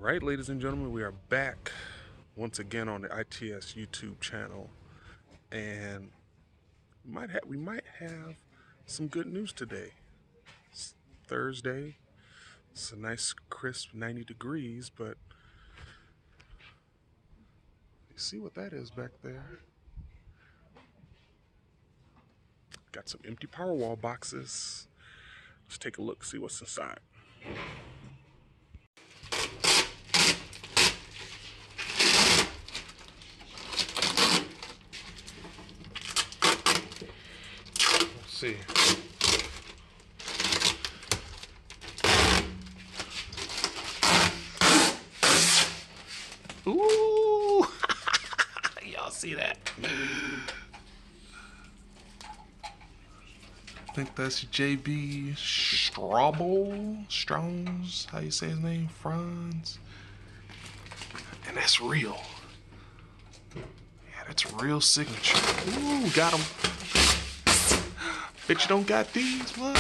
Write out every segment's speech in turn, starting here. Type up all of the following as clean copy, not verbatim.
Right, ladies and gentlemen, we are back once again on the I.T.S YouTube channel, and we might have some good news today. It's Thursday. It's a nice crisp 90 degrees, but you see what that is back there? Got some empty Powerwall boxes. Let's take a look, see what's inside. Let's see. Ooh! Y'all see that? I think that's JB Strong's, how you say his name? Franz. And that's real. Yeah, that's real signature. Ooh, got him. Bitch, you don't got these, what?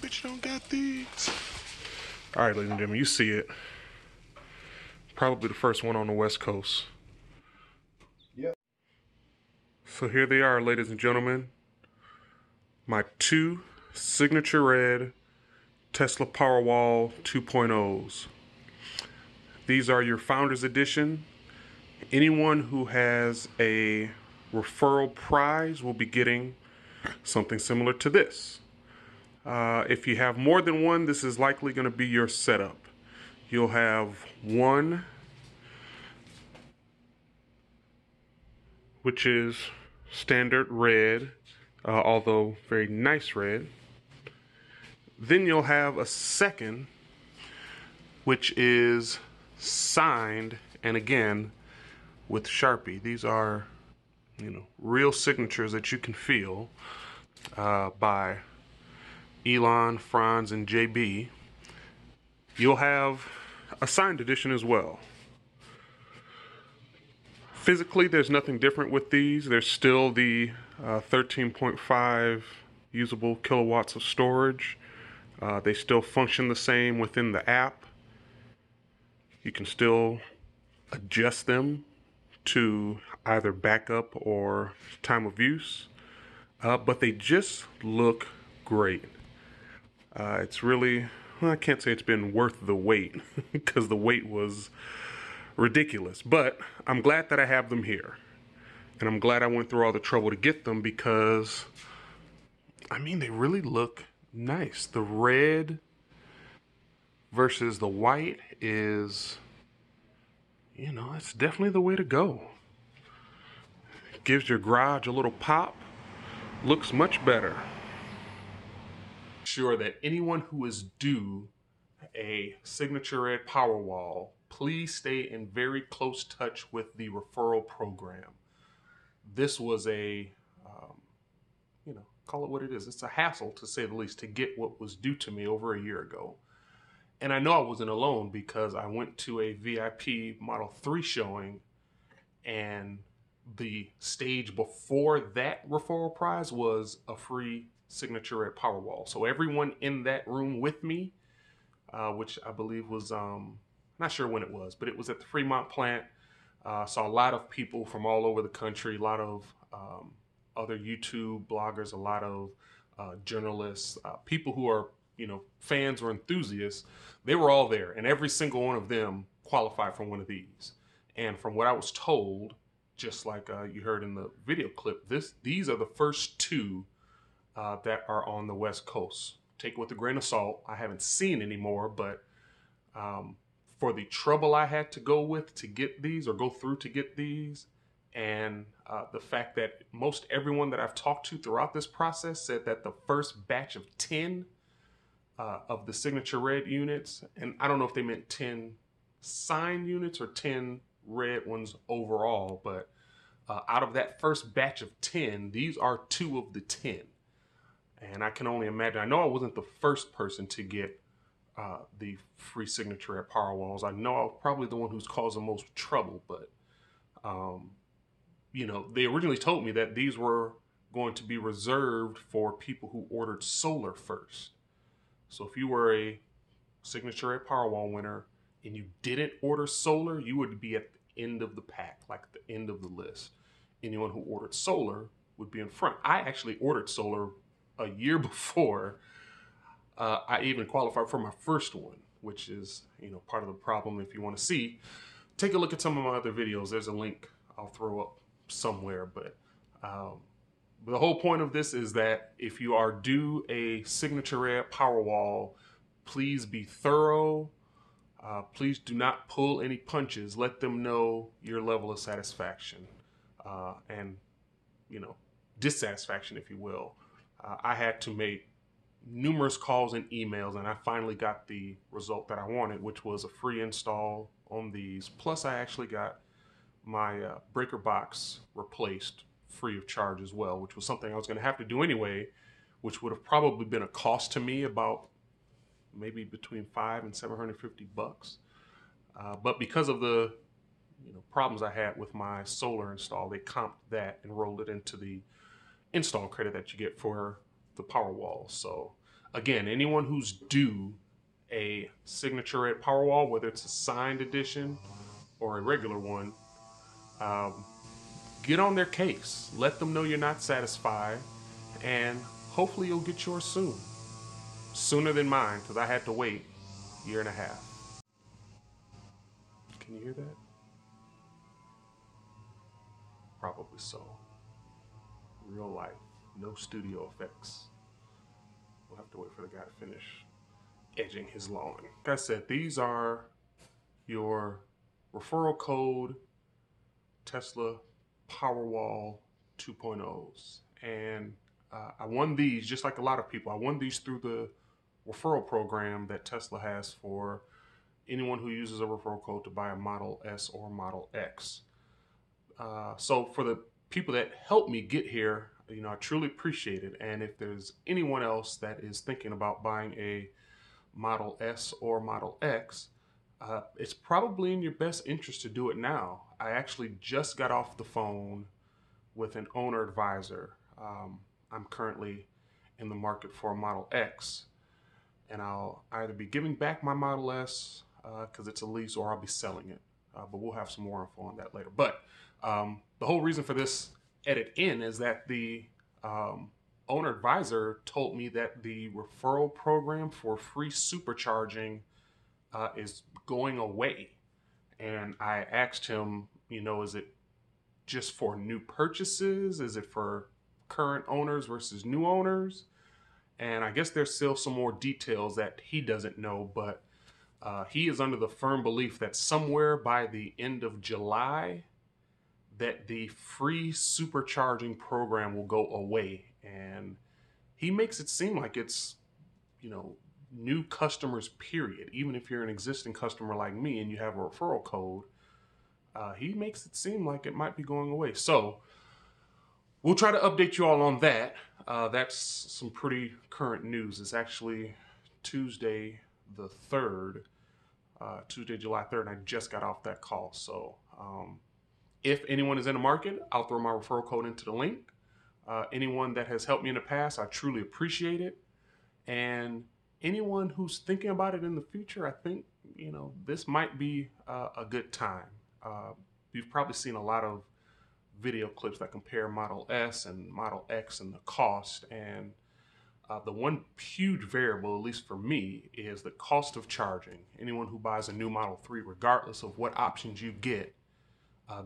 Bitch, you don't got these. All right, ladies and gentlemen, you see it. Probably the first one on the West Coast. Yep. So here they are, ladies and gentlemen. My two signature red Tesla Powerwall 2.0s. These are your Founders Edition. Anyone who has a referral prize will be getting something similar to this. If you have more than one, this is likely going to be your setup. You'll have one, which is standard red, although very nice red. Then you'll have a second, which is signed, and again, with Sharpie. These are, real signatures that you can feel by Elon, Franz, and JB. You'll have a signed edition as well. Physically, there's nothing different with these. There's still the 13.5 usable kilowatts of storage. They still function the same within the app. You can still adjust them to either backup or time of use, but they just look great. It's really, well, I can't say it's been worth the wait because the wait was ridiculous, but I'm glad that I have them here, and I'm glad I went through all the trouble to get them because, they really look nice. The red versus the white is, it's definitely the way to go. It gives your garage a little pop, looks much better. Sure that anyone who is due a signature red Powerwall, please stay in very close touch with the referral program. This was a, call it what it is. It's a hassle, to say the least, to get what was due to me over a year ago. And I know I wasn't alone because I went to a VIP Model 3 showing, and the stage before that referral prize was a free signature red Powerwall. So everyone in that room with me, which I believe was, not sure when it was, but it was at the Fremont plant. Saw a lot of people from all over the country, a lot of other YouTube bloggers, a lot of journalists, people who are, fans or enthusiasts. They were all there, and every single one of them qualified for one of these. And from what I was told, just like you heard in the video clip, these are the first two that are on the West Coast. Take it with a grain of salt. I haven't seen any more, but for the trouble I had to go with to get these, or go through to get these, and the fact that most everyone that I've talked to throughout this process said that the first batch of 10 of the signature red units, and I don't know if they meant 10 signed units or 10 red ones overall, but out of that first batch of 10, these are 2 of the 10. And I can only imagine, I know I wasn't the first person to get the free signature at Powerwalls. I know I was probably the one who's caused the most trouble, but they originally told me that these were going to be reserved for people who ordered solar first. So if you were a signature at Powerwall winner and you didn't order solar, you would be at the end of the pack, like the end of the list. Anyone who ordered solar would be in front. I actually ordered solar a year before I even qualified for my first one, which is, part of the problem. If you want to see, take a look at some of my other videos. There's a link I'll throw up somewhere. But the whole point of this is that if you are due a signature Red Powerwall, please be thorough. Please do not pull any punches. Let them know your level of satisfaction and, dissatisfaction, if you will. I had to make numerous calls and emails, and I finally got the result that I wanted, which was a free install on these. Plus, I actually got my breaker box replaced free of charge as well, which was something I was going to have to do anyway, which would have probably been a cost to me about maybe between $500 and $750. But because of the problems I had with my solar install, they comped that and rolled it into the install credit that you get for the Powerwall. So again, anyone who's due a signature Red Powerwall, whether it's a signed edition or a regular one, get on their case. Let them know you're not satisfied, and hopefully you'll get yours soon. Sooner than mine, because I had to wait a year and a half. Can you hear that? Probably so. Real life, no studio effects. We'll have to wait for the guy to finish edging his lawn. Like I said, these are your referral code Tesla Powerwall 2.0s. And I won these, just like a lot of people. I won these through the referral program that Tesla has for anyone who uses a referral code to buy a Model S or Model X. So for the people that helped me get here, I truly appreciate it. And if there's anyone else that is thinking about buying a Model S or Model X, it's probably in your best interest to do it now. I actually just got off the phone with an owner advisor. I'm currently in the market for a Model X, and I'll either be giving back my Model S because it's a lease, or I'll be selling it. But we'll have some more info on that later. But the whole reason for this edit in is that the owner advisor told me that the referral program for free supercharging is going away. And I asked him, is it just for new purchases? Is it for current owners versus new owners? And I guess there's still some more details that he doesn't know, but he is under the firm belief that somewhere by the end of July, that the free supercharging program will go away. And he makes it seem like it's, new customers, period. Even if you're an existing customer like me and you have a referral code, he makes it seem like it might be going away. So we'll try to update you all on that. That's some pretty current news. It's actually Tuesday the 3rd, Tuesday, July 3rd, and I just got off that call. So if anyone is in the market, I'll throw my referral code into the link. Anyone that has helped me in the past, I truly appreciate it. And anyone who's thinking about it in the future, I think, this might be a good time. You've probably seen a lot of video clips that compare Model S and Model X and the cost. And the one huge variable, at least for me, is the cost of charging. Anyone who buys a new Model 3, regardless of what options you get,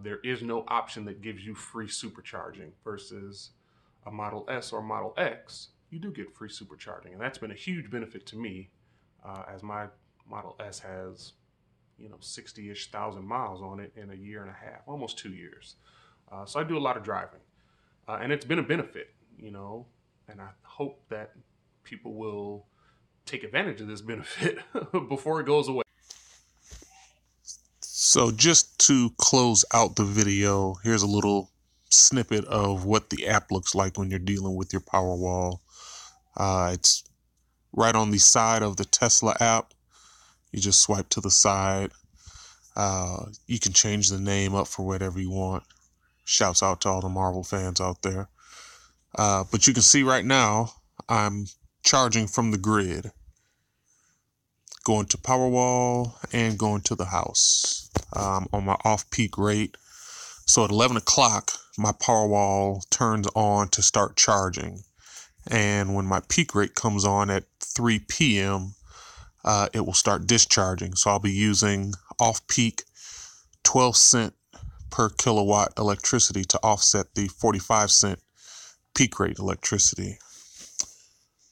there is no option that gives you free supercharging versus a Model S or Model X. You do get free supercharging, and that's been a huge benefit to me, as my Model S has, 60-ish thousand miles on it in a year and a half, almost 2 years. So I do a lot of driving, and it's been a benefit, and I hope that people will take advantage of this benefit before it goes away. So just to close out the video, here's a little snippet of what the app looks like when you're dealing with your Powerwall. It's right on the side of the Tesla app. You just swipe to the side. You can change the name up for whatever you want. Shouts out to all the Marvel fans out there. But you can see right now, I'm charging from the grid. going to Powerwall, and going to the house. On my off-peak rate. So at 11 o'clock, my Powerwall turns on to start charging. And when my peak rate comes on at 3 p.m., it will start discharging. So I'll be using off-peak 12-cent per kilowatt electricity to offset the 45-cent peak rate electricity.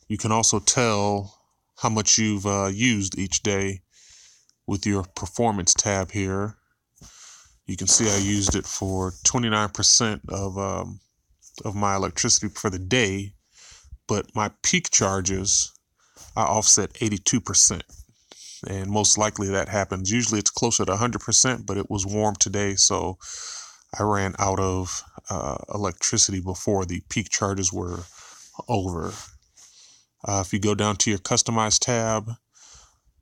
You can also tell how much you've used each day with your performance tab here. You can see I used it for 29% of my electricity for the day, but my peak charges I offset 82%. And most likely that happens. Usually it's closer to 100%, but it was warm today, so I ran out of electricity before the peak charges were over. If you go down to your Customize tab,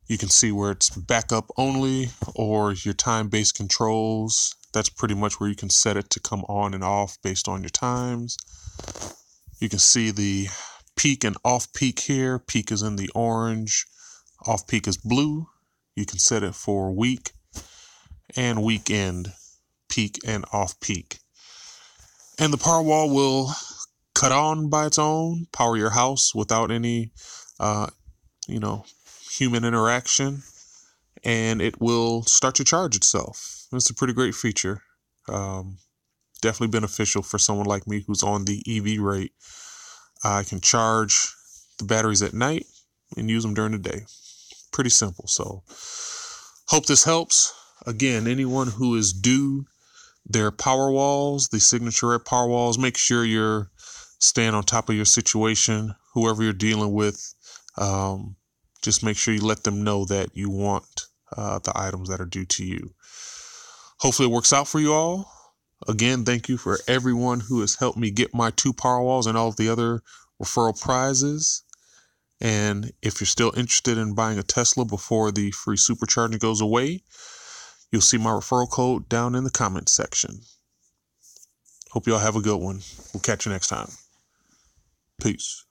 you can see where it's backup only or your time-based controls. That's pretty much where you can set it to come on and off based on your times. You can see the peak and off-peak here. Peak is in the orange. Off-peak is blue. You can set it for week and weekend, peak and off-peak. And the Powerwall will cut on by its own, power your house without any, human interaction, and it will start to charge itself. It's a pretty great feature. Definitely beneficial for someone like me who's on the EV rate. I can charge the batteries at night and use them during the day. Pretty simple. So hope this helps. Again, anyone who is due their Powerwalls, the signature Red Powerwalls, make sure you're staying on top of your situation. Whoever you're dealing with, just make sure you let them know that you want the items that are due to you. Hopefully it works out for you all. Again, thank you for everyone who has helped me get my 2 Powerwalls and all of the other referral prizes. And if you're still interested in buying a Tesla before the free supercharging goes away, you'll see my referral code down in the comments section. Hope you all have a good one. We'll catch you next time. Peace.